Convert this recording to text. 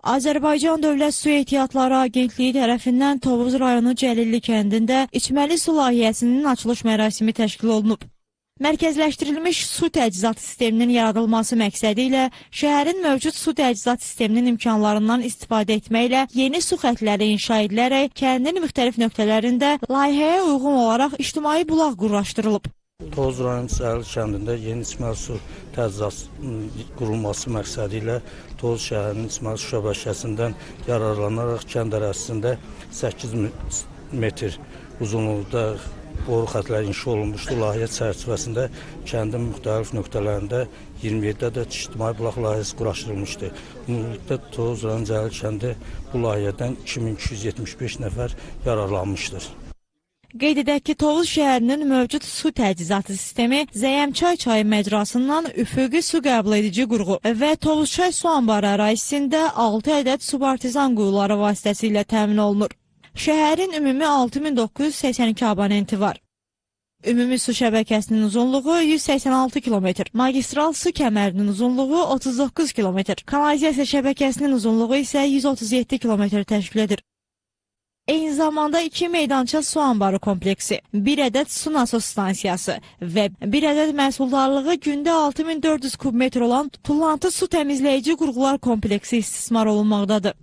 Azərbaycan Dövlət Su Ehtiyatları Agentliyi tərəfindən Tovuz rayonu Cəlilli kəndində içməli su layihəsinin açılış mərasimi təşkil olunub. Mərkəzləşdirilmiş su təchizatı sisteminin yaradılması məqsədi ilə şəhərin mövcud su təchizatı sisteminin imkanlarından istifadə etməklə yeni su xəttləri inşa edilərək kəndin müxtəlif nöqtələrində layihəyə uyğun olaraq ictimai bulaq qurlaşdırılıb. Tovuz rayonu Cəlilli kəndində yeni içməli su təchizatının qurulması məqsədi ilə Tovuz şəhərinin içməli su şəbəkəsindən yararlanaraq kənd ərazisində 8 metr uzunluqda boru xətləri inşa olunmuşdur. Layihə çərçivəsində kəndin müxtəlif nöqtələrində 27 ədəd ictimai bulaq layihəsi quraşdırılmışdır. Ümumilikdə Tovuz rayonu Cəlilli kəndi bu layihədən 2275 nəfər yararlanmışdır. Qeyd edək ki, Tovuz şəhərinin mövcud su təchizatı sistemi Zəyəmçay çayı məcrasından üfüqi su qəbul edici qurğu və Tovuzçay su anbarı ərazisində 6 ədəd subartizan quyuları vasitəsilə təmin olunur. Şəhərin ümumi 6982 abonenti var. Ümumi su şəbəkəsinin uzunluğu 186 km, magistral su kəmərinin uzunluğu 39 km, kanalizasiya şəbəkəsinin uzunluğu isə 137 km təşkil edir. Eyni zamanda 2 meydança su anbarı kompleksi, 1 ədəd su nasos stansiyası və 1 ədəd məhsuldarlığı gündə 6400 kubmetr olan tullantı su təmizləyici qurğular kompleksi istismar olunmaqdadır.